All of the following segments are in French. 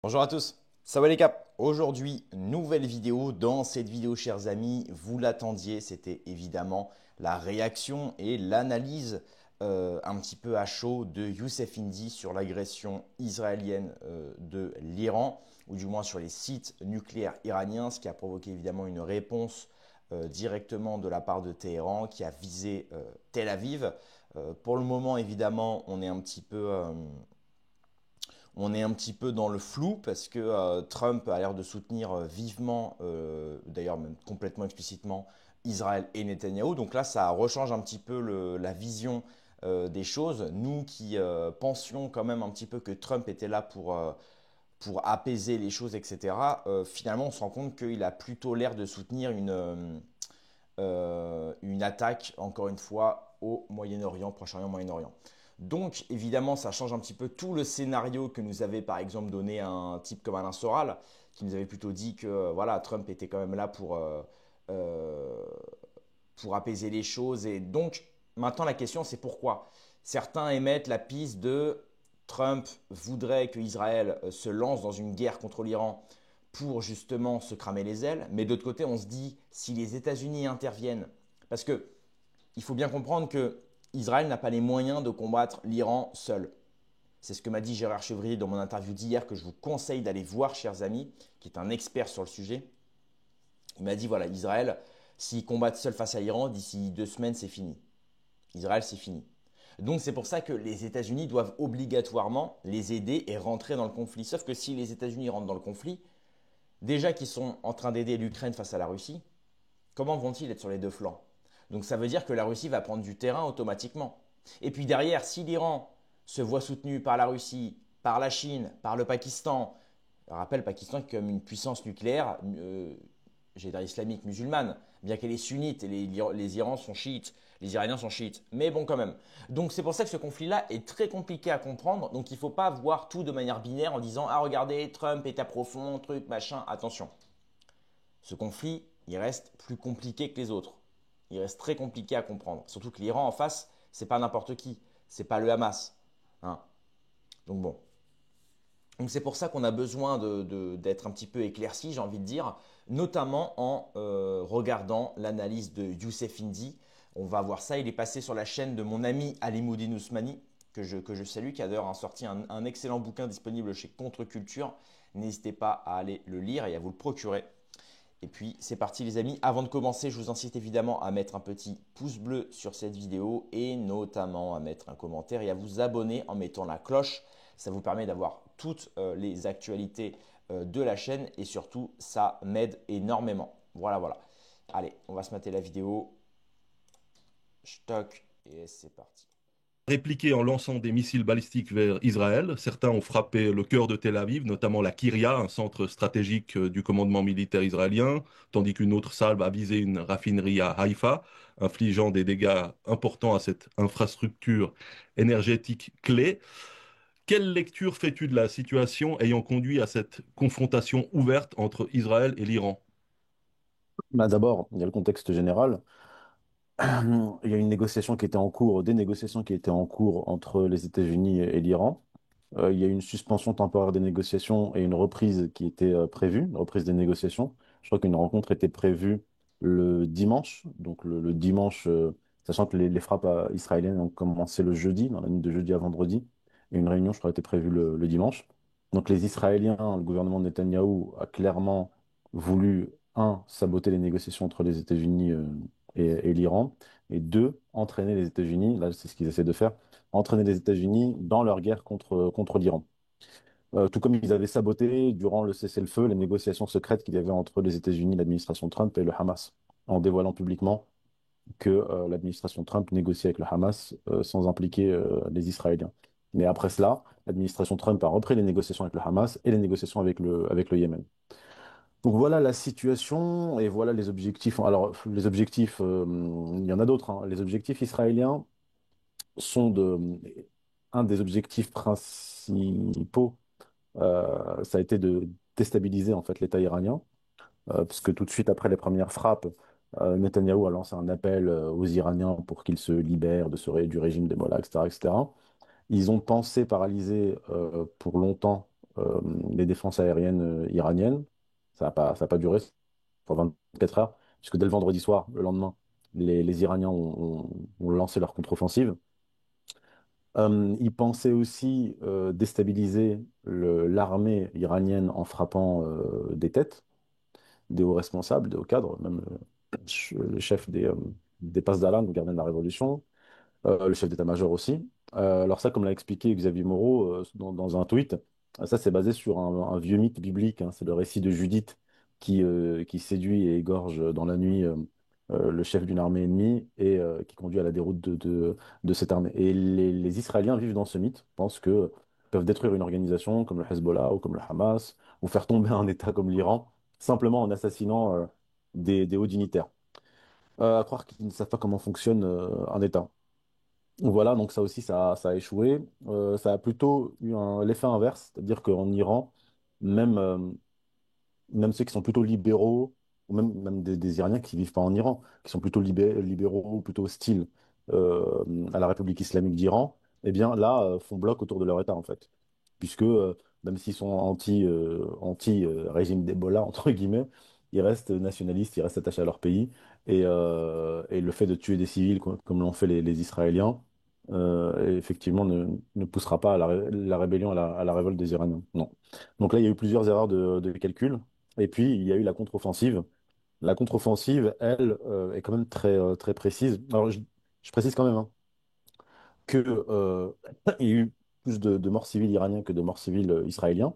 Bonjour à tous, salut les caps. Aujourd'hui, nouvelle vidéo. Dans cette vidéo, chers amis, vous l'attendiez, c'était évidemment la réaction et l'analyse un petit peu à chaud de Youssef Indy sur l'agression israélienne de l'Iran, ou du moins sur les sites nucléaires iraniens, ce qui a provoqué évidemment une réponse directement de la part de Téhéran qui a visé Tel Aviv. Pour le moment, évidemment, on est un petit peu dans le flou parce que Trump a l'air de soutenir vivement, d'ailleurs même complètement explicitement, Israël et Netanyahou. Donc là, ça rechange un petit peu la vision des choses. Nous qui pensions quand même un petit peu que Trump était là pour apaiser les choses, etc., finalement, on se rend compte qu'il a plutôt l'air de soutenir une attaque, encore une fois, au Moyen-Orient, Proche-Orient, Moyen-Orient. Donc, évidemment, ça change un petit peu tout le scénario que nous avait, par exemple, donné un type comme Alain Soral, qui nous avait plutôt dit que voilà, Trump était quand même là euh, pour apaiser les choses. Et donc, maintenant, la question, c'est pourquoi certains émettent la piste de Trump voudrait que Israël se lance dans une guerre contre l'Iran pour justement se cramer les ailes. Mais d'autre côté, on se dit, si les États-Unis interviennent, parce que il faut bien comprendre que Israël n'a pas les moyens de combattre l'Iran seul. C'est ce que m'a dit Gérard Chevrier dans mon interview d'hier, que je vous conseille d'aller voir, chers amis, qui est un expert sur le sujet. Il m'a dit, voilà, Israël, s'ils combattent seul face à l'Iran, d'ici 2 semaines, c'est fini. Israël, c'est fini. Donc c'est pour ça que les États-Unis doivent obligatoirement les aider et rentrer dans le conflit. Sauf que si les États-Unis rentrent dans le conflit, déjà qu'ils sont en train d'aider l'Ukraine face à la Russie, comment vont-ils être sur les deux flancs? Donc ça veut dire que la Russie va prendre du terrain automatiquement. Et puis derrière, si l'Iran se voit soutenu par la Russie, par la Chine, par le Pakistan, je rappelle le Pakistan comme une puissance nucléaire, j'ai dire islamique musulmane, bien qu'elle est sunnite et les Irans sont chiites, les Iraniens sont chiites, mais bon quand même. Donc c'est pour ça que ce conflit-là est très compliqué à comprendre, donc il ne faut pas voir tout de manière binaire en disant ah regardez Trump est à profond, truc, machin, attention. Ce conflit, il reste plus compliqué que les autres. Il reste très compliqué à comprendre. Surtout que l'Iran en face, c'est pas n'importe qui. C'est pas le Hamas. Hein. Donc bon. Donc c'est pour ça qu'on a besoin d'être un petit peu éclairci, j'ai envie de dire, notamment en regardant l'analyse de Youssef Indy. On va voir ça. Il est passé sur la chaîne de mon ami Alimoudine Ousmani, que je salue, qui a d'ailleurs sorti un excellent bouquin disponible chez Contre-Culture. N'hésitez pas à aller le lire et à vous le procurer. Et puis c'est parti les amis. Avant de commencer, je vous incite évidemment à mettre un petit pouce bleu sur cette vidéo et notamment à mettre un commentaire et à vous abonner en mettant la cloche. Ça vous permet d'avoir toutes les actualités de la chaîne et surtout ça m'aide énormément. Voilà, voilà. Allez, on va se mater la vidéo. Stock et c'est parti. Répliqué en lançant des missiles balistiques vers Israël. Certains ont frappé le cœur de Tel Aviv, notamment la Kiryat, un centre stratégique du commandement militaire israélien, tandis qu'une autre salve a visé une raffinerie à Haïfa, infligeant des dégâts importants à cette infrastructure énergétique clé. Quelle lecture fais-tu de la situation ayant conduit à cette confrontation ouverte entre Israël et l'Iran? D'abord, il y a le contexte général. Il y a une négociation qui était en cours, des négociations qui étaient en cours entre les États-Unis et l'Iran. Il y a eu une suspension temporaire des négociations et une reprise qui était prévue, une reprise des négociations. Je crois qu'une rencontre était prévue le dimanche, donc le dimanche, sachant que les frappes israéliennes ont commencé le jeudi, dans la nuit de jeudi à vendredi, et une réunion, je crois, était prévue le dimanche. Donc les Israéliens, le gouvernement de Netanyahou a clairement voulu, un, saboter les négociations entre les États-Unis et l'Iran, et deux, entraîner les États-Unis, là c'est ce qu'ils essaient de faire, entraîner les États-Unis dans leur guerre contre l'Iran. Tout comme ils avaient saboté durant le cessez-le-feu les négociations secrètes qu'il y avait entre les États-Unis, l'administration Trump et le Hamas, en dévoilant publiquement que l'administration Trump négociait avec le Hamas sans impliquer les Israéliens. Mais après cela, l'administration Trump a repris les négociations avec le Hamas et les négociations avec le Yémen. Donc voilà la situation et voilà les objectifs. Alors les objectifs, il y en a d'autres, hein. Les objectifs israéliens sont un des objectifs principaux, ça a été de déstabiliser en fait l'État iranien, parce que tout de suite après les premières frappes, Netanyahou a lancé un appel aux Iraniens pour qu'ils se libèrent du régime des Mollahs, etc., etc. Ils ont pensé paralyser pour longtemps les défenses aériennes iraniennes. Ça a pas duré pour 24 heures, puisque dès le vendredi soir, le lendemain, les Iraniens ont lancé leur contre-offensive. Ils pensaient aussi déstabiliser l'armée iranienne en frappant des têtes, des hauts responsables, des hauts cadres, même le chef des passes d'alarme, le gardien de la Révolution, le chef d'état-major aussi. Alors ça, comme l'a expliqué Xavier Moreau dans un tweet, ça c'est basé sur un vieux mythe biblique, hein. C'est le récit de Judith qui séduit et égorge dans la nuit le chef d'une armée ennemie et qui conduit à la déroute de cette armée. Et les Israéliens vivent dans ce mythe, pensent que peuvent détruire une organisation comme le Hezbollah ou comme le Hamas, ou faire tomber un État comme l'Iran, simplement en assassinant des hauts dignitaires. À croire qu'ils ne savent pas comment fonctionne un État. Voilà, donc ça aussi, ça a échoué. Ça a plutôt eu l'effet inverse, c'est-à-dire qu'en Iran, même, même ceux qui sont plutôt libéraux, ou même des Iraniens qui vivent pas en Iran, qui sont plutôt libéraux ou plutôt hostiles à la République islamique d'Iran, eh bien là, font bloc autour de leur État, en fait. Puisque même s'ils sont anti, régime d'Ebola, entre guillemets, ils restent nationalistes, ils restent attachés à leur pays. Et le fait de tuer des civils, comme l'ont fait les Israéliens, effectivement, ne poussera pas à la rébellion, à la révolte des Iraniens. Non. Donc là, il y a eu plusieurs erreurs de calcul. Et puis, il y a eu la contre-offensive. La contre-offensive, elle, est quand même très précise. Alors, je précise quand même hein, que, il y a eu plus de morts civiles iraniens que de morts civils israéliens,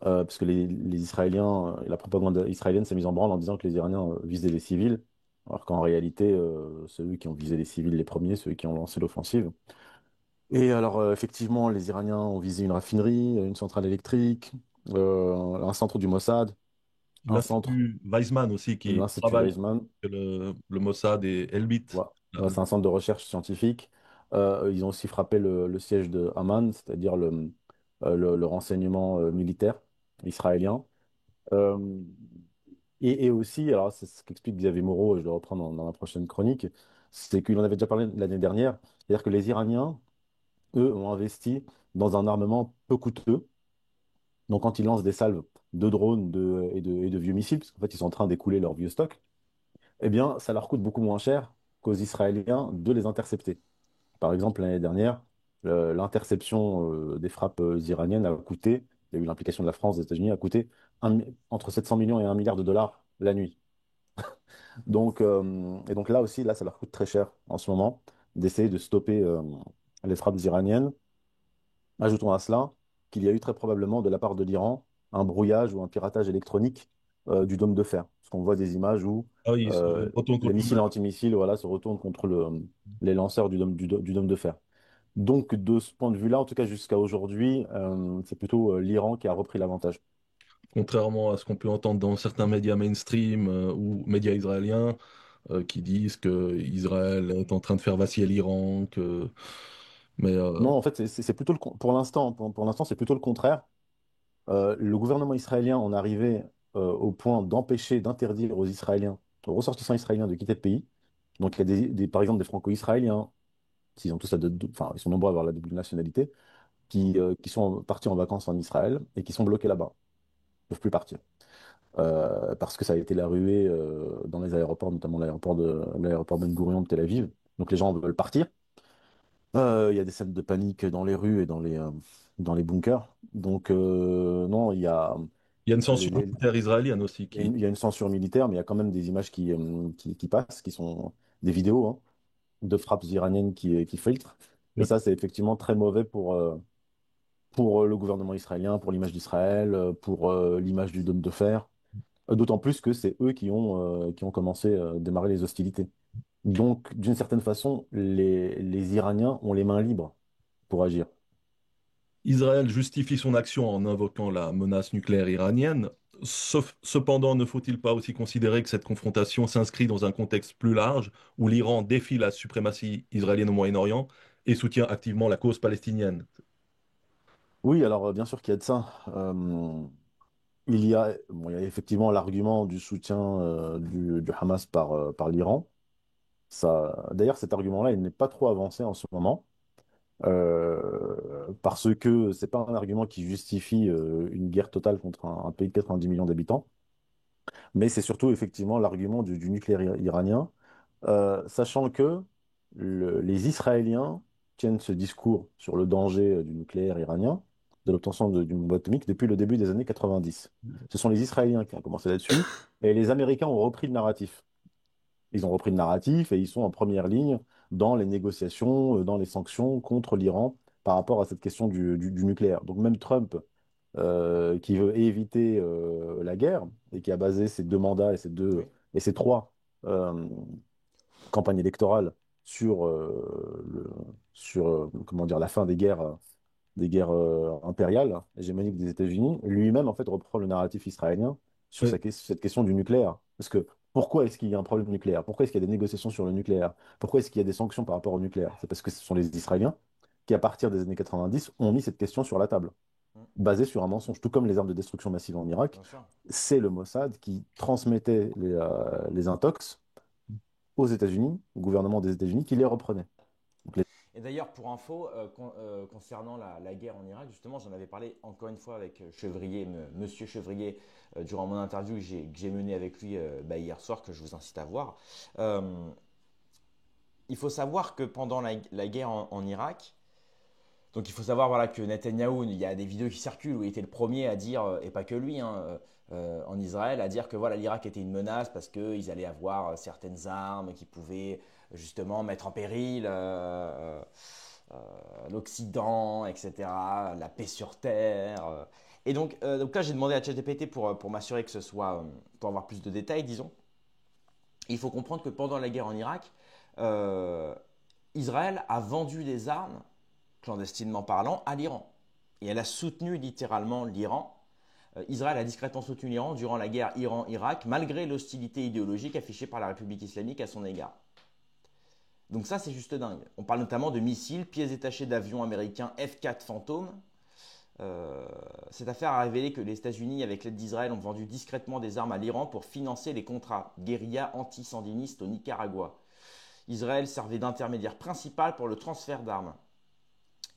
parce que les Israéliens, la propagande israélienne s'est mise en branle en disant que les Iraniens visaient les civils, alors qu'en réalité, c'est eux qui ont visé les civils les premiers, ceux qui ont lancé l'offensive. Et alors, effectivement, les Iraniens ont visé une raffinerie, une centrale électrique, un centre du Mossad, un centre L'Institut Weizmann aussi, qui l'Institut travaille Weizmann. avec le Mossad et Elbit. Voilà. C'est un centre de recherche scientifique. Ils ont aussi frappé le siège de Amman, c'est-à-dire le renseignement militaire israélien. Euh, et aussi, alors c'est ce qu'explique Xavier Moreau, et je le reprends dans la prochaine chronique, c'est qu'il en avait déjà parlé l'année dernière, c'est-à-dire que les Iraniens, eux, ont investi dans un armement peu coûteux. Donc quand ils lancent des salves de drones et de vieux missiles, parce qu'en fait ils sont en train d'écouler leur vieux stock, eh bien ça leur coûte beaucoup moins cher qu'aux Israéliens de les intercepter. Par exemple, l'année dernière, l'interception des frappes iraniennes a coûté, il y a eu l'implication de la France, des États-Unis, a coûté entre 700 millions et 1 milliard de dollars la nuit. Et donc là aussi, là, ça leur coûte très cher en ce moment d'essayer de stopper les frappes iraniennes. Ajoutons à cela qu'il y a eu très probablement de la part de l'Iran un brouillage ou un piratage électronique du dôme de fer. Parce qu'on voit des images où Ah oui, ils se retournent les contre missiles eux-mêmes. antimissiles voilà, se retournent contre les lanceurs du dôme de fer. Donc, de ce point de vue-là, en tout cas jusqu'à aujourd'hui, c'est plutôt l'Iran qui a repris l'avantage. Contrairement à ce qu'on peut entendre dans certains médias mainstream ou médias israéliens qui disent que Israël est en train de faire vaciller l'Iran, que... Mais Non, en fait, c'est plutôt pour l'instant, pour l'instant, c'est plutôt le contraire. Le gouvernement israélien en est arrivé au point d'empêcher, d'interdire aux Israéliens, aux ressortissants israéliens de quitter le pays. Donc, il y a par exemple des Franco-Israéliens, s'ils ont tous enfin, ils sont nombreux à avoir la double nationalité, qui sont partis en vacances en Israël et qui sont bloqués là-bas. Ils ne peuvent plus partir. Parce que ça a été la ruée dans les aéroports, notamment l'aéroport Ben Gourion de Tel Aviv. Donc les gens veulent partir. Il y a des scènes de panique dans les rues et dans les bunkers. Donc non, il y a une les- censure les- militaire israélienne aussi il y a qui... une, il y a une censure militaire, mais il y a quand même des images qui passent, qui sont des vidéos hein, de frappes iraniennes qui filtrent. Et Oui. ça, c'est effectivement très mauvais pour le gouvernement israélien, pour l'image d'Israël, pour l'image du dôme de fer. D'autant plus que c'est eux qui ont commencé à démarrer les hostilités. Donc, d'une certaine façon, les Iraniens ont les mains libres pour agir. Israël justifie son action en invoquant la menace nucléaire iranienne. Cependant, ne faut-il pas aussi considérer que cette confrontation s'inscrit dans un contexte plus large où l'Iran défie la suprématie israélienne au Moyen-Orient et soutient activement la cause palestinienne? Oui, alors bien sûr qu'il y a de ça. Il y a effectivement l'argument du soutien du Hamas par l'Iran. D'ailleurs, cet argument-là, il n'est pas trop avancé en ce moment. parce que c'est pas un argument qui justifie une guerre totale contre un pays de 90 millions d'habitants, mais c'est surtout effectivement l'argument du nucléaire iranien, sachant que les Israéliens tiennent ce discours sur le danger du nucléaire iranien, de l'obtention d'une bombe atomique, depuis le début des années 90. Ce sont les Israéliens qui ont commencé là-dessus, et les Américains ont repris le narratif. Ils ont repris le narratif et ils sont en première ligne dans les négociations, dans les sanctions contre l'Iran par rapport à cette question du nucléaire. Donc même Trump, qui veut éviter la guerre et qui a basé ses deux mandats Oui, et ses trois euh, campagnes électorales sur, sur comment dire, la fin des guerres impériales, hégémoniques des États-Unis, lui-même en fait reprend le narratif israélien sur Ouais. cette question du nucléaire. Parce que pourquoi est-ce qu'il y a un problème nucléaire? Pourquoi est-ce qu'il y a des négociations sur le nucléaire? Pourquoi est-ce qu'il y a des sanctions par rapport au nucléaire? C'est parce que ce sont les Israéliens qui, à partir des années 90, ont mis cette question sur la table, mm, basée sur un mensonge. Tout comme les armes de destruction massive en Irak, bien sûr. c'est le Mossad qui transmettait les intox aux États-Unis, au gouvernement des États-Unis, qui les reprenait. Donc Et d'ailleurs, pour info, concernant la guerre en Irak, justement, j'en avais parlé encore une fois avec Chevrier, Monsieur Chevrier, durant mon interview que j'ai menée avec lui hier soir, que je vous incite à voir. Euh, il faut savoir que pendant la guerre en Irak, donc il faut savoir voilà, que Netanyahou, il y a des vidéos qui circulent où il était le premier à dire, et pas que lui, hein, en Israël, à dire que voilà, l'Irak était une menace parce qu'ils allaient avoir certaines armes qui pouvaient justement mettre en péril euh, l'Occident, etc., la paix sur Terre. Et donc là, j'ai demandé à ChatGPT pour m'assurer que ce soit, pour avoir plus de détails, disons. Il faut comprendre que pendant la guerre en Irak, euh, Israël a vendu des armes clandestinement parlant, à l'Iran. Et elle a soutenu littéralement l'Iran. Israël a discrètement soutenu l'Iran durant la guerre Iran-Irak, malgré l'hostilité idéologique affichée par la République islamique à son égard. Donc ça, c'est juste dingue. On parle notamment de missiles, pièces détachées d'avions américains F-4 Phantom. Cette affaire a révélé que les États-Unis, avec l'aide d'Israël, ont vendu discrètement des armes à l'Iran pour financer les contrats guérilla anti-sandinistes au Nicaragua. Israël servait d'intermédiaire principal pour le transfert d'armes.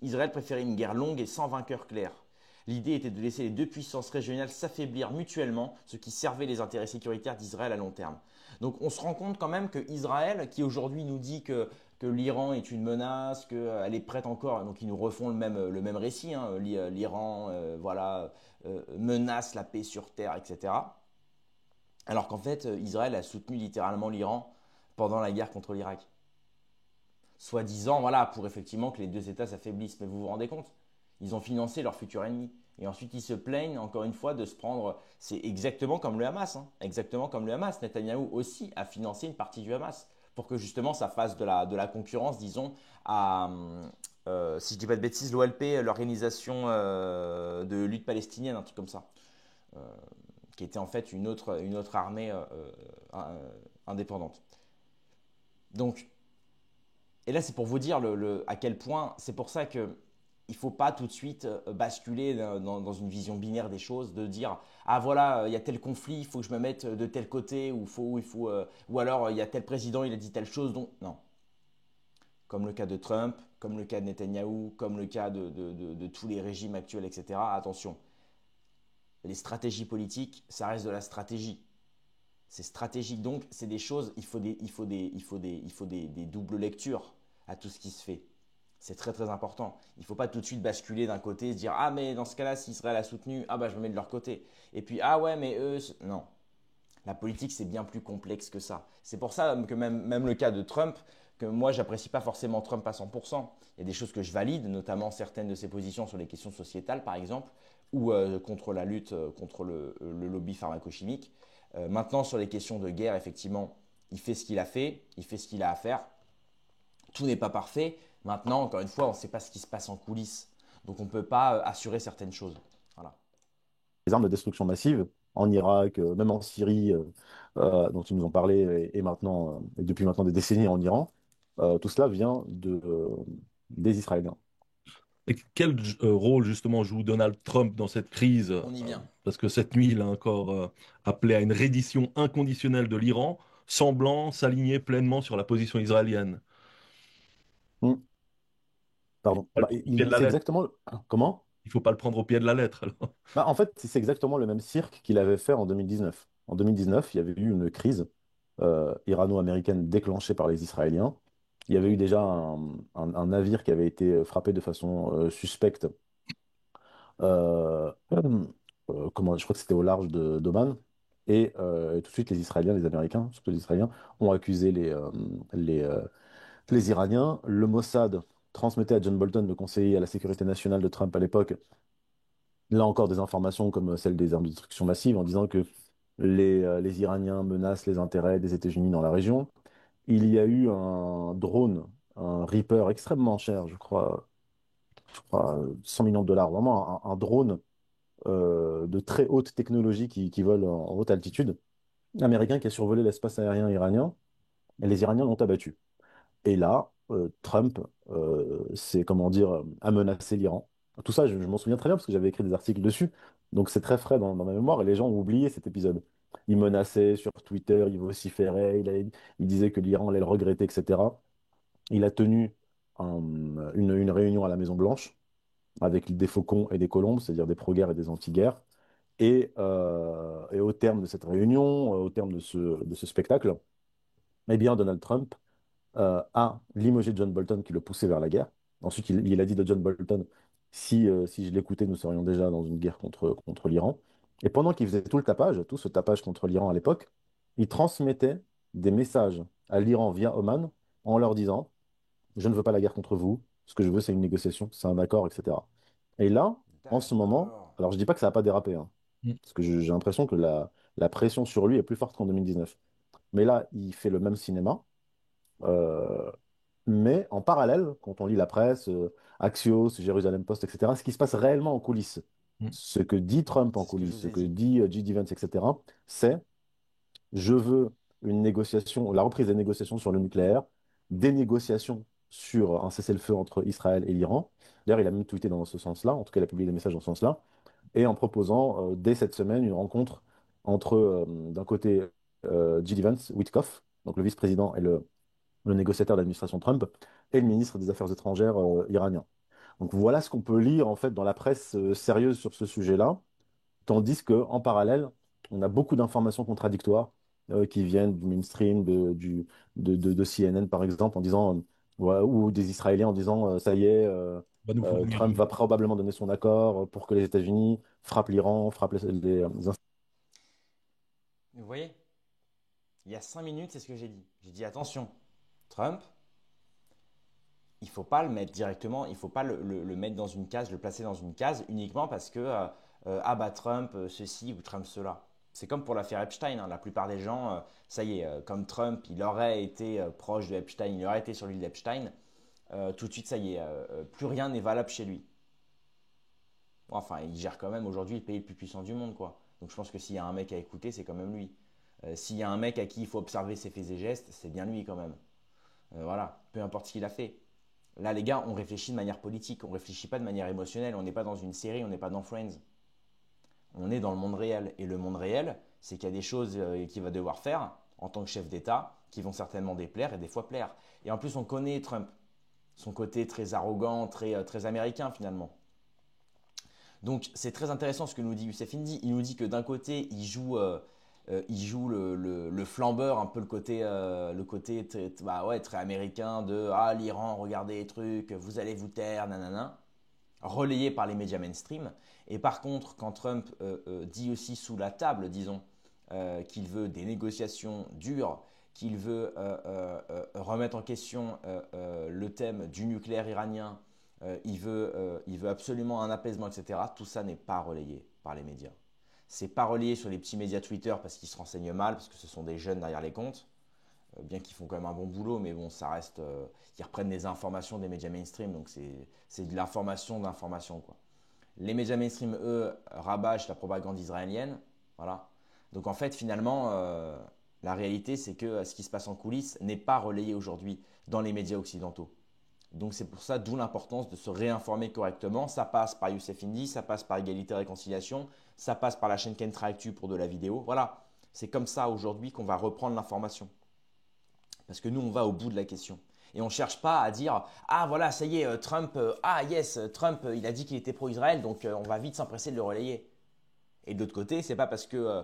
Israël préférait une guerre longue et sans vainqueur clair. L'idée était de laisser les deux puissances régionales s'affaiblir mutuellement, ce qui servait les intérêts sécuritaires d'Israël à long terme. Donc on se rend compte quand même que Israël, qui aujourd'hui nous dit que l'Iran est une menace, qu'elle est prête encore, donc ils nous refont le même récit, hein, l'Iran voilà, menace la paix sur Terre, etc. Alors qu'en fait, Israël a soutenu littéralement l'Iran pendant la guerre contre l'Irak, soi-disant, voilà, pour effectivement que les deux États s'affaiblissent. Mais vous vous rendez compte? Ils ont financé leur futur ennemi. Et ensuite, ils se plaignent, encore une fois, de se prendre. C'est exactement comme le Hamas. Hein. Exactement comme le Hamas. Netanyahou aussi a financé une partie du Hamas pour que justement ça fasse de la concurrence, disons, à, si je dis pas de bêtises, l'OLP, l'organisation de lutte palestinienne, un truc comme ça, euh, qui était en fait une autre armée indépendante. Donc, et là, c'est pour vous dire à quel point, c'est pour ça que il ne faut pas tout de suite basculer dans une vision binaire des choses, de dire ah voilà, il y a tel conflit, il faut que je me mette de tel côté, ou alors il y a tel président, il a dit telle chose, donc non. Comme le cas de Trump, comme le cas de Netanyahou, comme le cas de tous les régimes actuels, etc. Attention, les stratégies politiques, ça reste de la stratégie. C'est stratégique, donc c'est des choses, il faut des doubles lectures à tout ce qui se fait. C'est très très important. Il ne faut pas tout de suite basculer d'un côté et se dire ah mais dans ce cas-là si Israël a soutenu, ah bah je me mets de leur côté. Et puis ah ouais mais eux, non. La politique c'est bien plus complexe que ça. C'est pour ça que même le cas de Trump, que moi j'apprécie pas forcément Trump à 100%. Il y a des choses que je valide, notamment certaines de ses positions sur les questions sociétales par exemple, ou contre la lutte contre le lobby pharmacochimique. Maintenant sur les questions de guerre, effectivement, il fait ce qu'il a fait, il fait ce qu'il a à faire. Tout n'est pas parfait. Maintenant, encore une fois, on ne sait pas ce qui se passe en coulisses. Donc on ne peut pas assurer certaines choses. Voilà. les armes de destruction massive en Irak, même en Syrie, dont ils nous ont parlé, et maintenant, et depuis maintenant des décennies en Iran, tout cela vient des Israéliens. Et quel rôle justement joue Donald Trump dans cette crise? On y vient. Parce que cette nuit, il a encore appelé à une reddition inconditionnelle de l'Iran, semblant s'aligner pleinement sur la position israélienne. Hmm. Pardon. Pas le prendre au pied de la C'est lettre. exactement... Comment? Il faut pas le prendre au pied de la lettre, alors. Bah, en fait, c'est exactement le même cirque qu'il avait fait en 2019. En 2019, il y avait eu une crise irano-américaine déclenchée par les Israéliens. Il y avait eu déjà un navire qui avait été frappé de façon suspecte. Je crois que c'était au large d'Oman. Et tout de suite, les Israéliens, les Américains, surtout les Israéliens, ont accusé les, euh, les Iraniens. Le Mossad transmettait à John Bolton, le conseiller à la sécurité nationale de Trump à l'époque, là encore des informations comme celle des armes de destruction massive en disant que les Iraniens menacent les intérêts des États-Unis dans la région. Il y a eu un drone, un Reaper extrêmement cher, je crois 100 millions de dollars, vraiment un drone de très haute technologie qui vole en haute altitude, américain qui a survolé l'espace aérien iranien, et les Iraniens l'ont abattu. Et là, Trump, c'est comment dire, a menacé l'Iran. Tout ça, je m'en souviens très bien parce que j'avais écrit des articles dessus. Donc c'est très frais dans ma mémoire et les gens ont oublié cet épisode. Il menaçait sur Twitter, il vociférait, il disait que l'Iran allait le regretter, etc. Il a tenu une réunion à la Maison-Blanche avec des faucons et des colombes, c'est-à-dire des pro-guerres et des anti-guerres. Et au terme de cette réunion, au terme de ce spectacle, eh bien, Donald Trump a limogé John Bolton qui le poussait vers la guerre. Ensuite, il a dit de John Bolton, si je l'écoutais, nous serions déjà dans une guerre contre l'Iran. Et pendant qu'il faisait tout le tapage, tout ce tapage contre l'Iran à l'époque, il transmettait des messages à l'Iran via Oman en leur disant, je ne veux pas la guerre contre vous, ce que je veux, c'est une négociation, c'est un accord, etc. Et là, en ce moment, D'accord. alors je dis pas que ça n'a pas dérapé, hein, Mm. parce que j'ai l'impression que la pression sur lui est plus forte qu'en 2019. Mais là, il fait le même cinéma. Euh, mais en parallèle, quand on lit la presse, Axios, Jérusalem Post, etc., ce qui se passe réellement en coulisses, Mm. ce que dit Trump en C'est ce que je coulisses, vous ce ai que dit. dit J.D. Vance, etc., c'est je veux une négociation, la reprise des négociations sur le nucléaire, des négociations sur un cessez-le-feu entre Israël et l'Iran. D'ailleurs, il a même tweeté dans ce sens-là, en tout cas, il a publié des messages dans ce sens-là, et en proposant dès cette semaine une rencontre entre, d'un côté, J.D. Vance, Witkoff, donc le vice-président et le négociateur de l'administration Trump, et le ministre des Affaires étrangères iranien. Donc voilà ce qu'on peut lire en fait dans la presse sérieuse sur ce sujet-là, tandis qu'en parallèle, on a beaucoup d'informations contradictoires qui viennent du mainstream, de CNN par exemple, en disant, ouais, ou des Israéliens en disant, ça y est, Va nous fournir. Trump va probablement donner son accord pour que les États-Unis frappent l'Iran, frappent Vous voyez, il y a 5 minutes, c'est ce que j'ai dit. J'ai dit attention, Trump, il faut pas le mettre directement, il faut pas le mettre dans une case, le placer dans une case uniquement parce que ah bah Trump ceci ou Trump cela. C'est comme pour l'affaire Epstein, hein. La plupart des gens, ça y est, comme Trump, il aurait été proche de Epstein, il aurait été sur l'île d'Epstein, tout de suite, ça y est, plus rien n'est valable chez lui. Enfin, il gère quand même aujourd'hui le pays le plus puissant du monde, quoi. Donc je pense que s'il y a un mec à écouter, c'est quand même lui. S'il y a un mec à qui il faut observer ses faits et gestes, c'est bien lui quand même. Voilà, peu importe ce qu'il a fait. Là, les gars, on réfléchit de manière politique, on réfléchit pas de manière émotionnelle, on n'est pas dans une série, on n'est pas dans Friends. On est dans le monde réel. Et le monde réel, c'est qu'il y a des choses qu'il va devoir faire en tant que chef d'État qui vont certainement déplaire et des fois plaire. Et en plus, on connaît Trump, son côté très arrogant, très américain finalement. Donc c'est très intéressant ce que nous dit Youssef Indy. Il nous dit que d'un côté, il joue le flambeur, un peu le côté très, bah ouais, très américain de ah l'Iran, regardez les trucs, vous allez vous taire, nanana, relayé par les médias mainstream. Et par contre, quand Trump dit aussi sous la table, disons, qu'il veut des négociations dures, qu'il veut remettre en question le thème du nucléaire iranien, il veut absolument un apaisement, etc. Tout ça n'est pas relayé par les médias. C'est pas relayé sur les petits médias Twitter parce qu'ils se renseignent mal, parce que ce sont des jeunes derrière les comptes, bien qu'ils font quand même un bon boulot, mais bon, ça reste. Ils reprennent des informations des médias mainstream, donc c'est de l'information d'information, quoi. Les médias mainstream, eux, rabâchent la propagande israélienne, voilà. Donc en fait, finalement, la réalité, c'est que ce qui se passe en coulisses n'est pas relayé aujourd'hui dans les médias occidentaux. Donc c'est pour ça, d'où l'importance de se réinformer correctement. Ça passe par Youssef Indy, ça passe par Égalité et Réconciliation, ça passe par la chaîne Kentra Actu pour de la vidéo. Voilà, c'est comme ça aujourd'hui qu'on va reprendre l'information. Parce que nous, on va au bout de la question. Et on ne cherche pas à dire ah voilà, ça y est, Trump, ah yes, Trump, il a dit qu'il était pro-Israël, donc on va vite s'empresser de le relayer. Et de l'autre côté, c'est pas parce que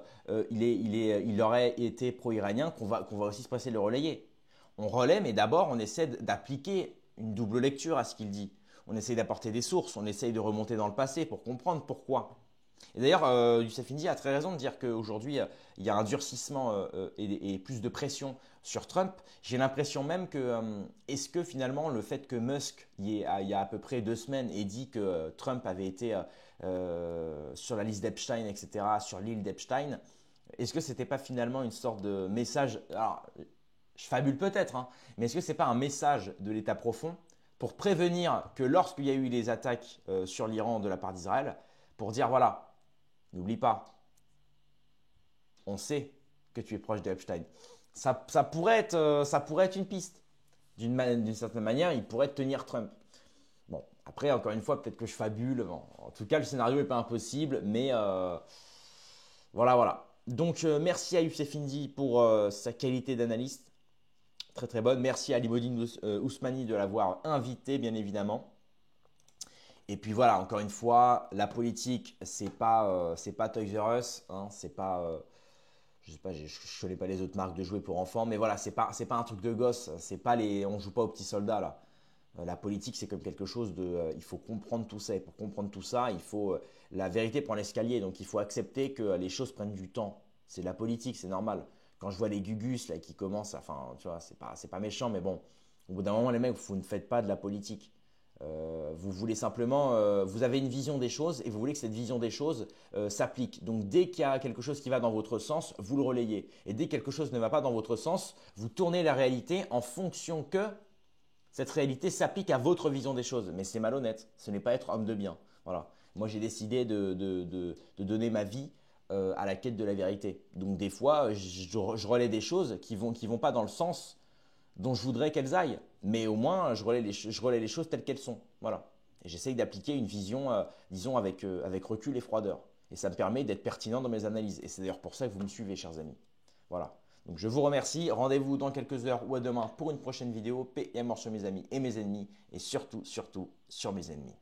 il aurait été pro-iranien qu'on va aussi se presser de le relayer. On relaie, mais d'abord, on essaie d'appliquer une double lecture à ce qu'il dit. On essaie d'apporter des sources, on essaye de remonter dans le passé pour comprendre pourquoi. Et d'ailleurs, Youssef Indy a très raison de dire qu'aujourd'hui, il y a un durcissement et plus de pression sur Trump. J'ai l'impression même que, est-ce que finalement, le fait que Musk, il y a à peu près 2 semaines, ait dit que Trump avait été sur la liste d'Epstein, etc., sur l'île d'Epstein, est-ce que c'était pas finalement une sorte de message, alors, je fabule peut-être, hein, mais est-ce que c'est pas un message de l'État profond pour prévenir que lorsqu'il y a eu les attaques sur l'Iran de la part d'Israël, pour dire voilà, n'oublie pas, on sait que tu es proche d'Epstein. Ça pourrait être une piste. D'une certaine manière, il pourrait tenir Trump. Bon, après, encore une fois, peut-être que je fabule. Bon, en tout cas, le scénario n'est pas impossible, mais voilà. Donc, merci à Youssef Indy pour sa qualité d'analyste. Très très bonne. Merci à Alimoudine Ousmani de l'avoir invité, bien évidemment. Et puis voilà, encore une fois, la politique, c'est pas Toys R Us, hein, c'est pas, je sais pas, je connais pas les autres marques de jouets pour enfants, mais voilà, c'est pas un truc de gosse, on joue pas aux petits soldats là. La politique, c'est comme quelque chose de, il faut comprendre tout ça, et pour comprendre tout ça, il faut, la vérité prend l'escalier, donc il faut accepter que les choses prennent du temps. C'est de la politique, c'est normal. Quand je vois les Gugus là qui commencent, enfin, tu vois, c'est pas méchant, mais bon, au bout d'un moment, les mecs, vous ne faites pas de la politique. Vous voulez simplement, vous avez une vision des choses et vous voulez que cette vision des choses s'applique. Donc dès qu'il y a quelque chose qui va dans votre sens, vous le relayez. Et dès que quelque chose ne va pas dans votre sens, vous tournez la réalité en fonction que cette réalité s'applique à votre vision des choses. Mais c'est malhonnête, ce n'est pas être homme de bien. Voilà. Moi j'ai décidé de donner ma vie à la quête de la vérité. Donc des fois, je relaie des choses qui vont pas dans le sens dont je voudrais qu'elles aillent. Mais au moins, je relaie les choses telles qu'elles sont. Voilà. Et j'essaye d'appliquer une vision, disons, avec recul et froideur. Et ça me permet d'être pertinent dans mes analyses. Et c'est d'ailleurs pour ça que vous me suivez, chers amis. Voilà. Donc je vous remercie. Rendez-vous dans quelques heures ou à demain pour une prochaine vidéo. Paix et mort sur mes amis et mes ennemis. Et surtout, surtout, sur mes ennemis.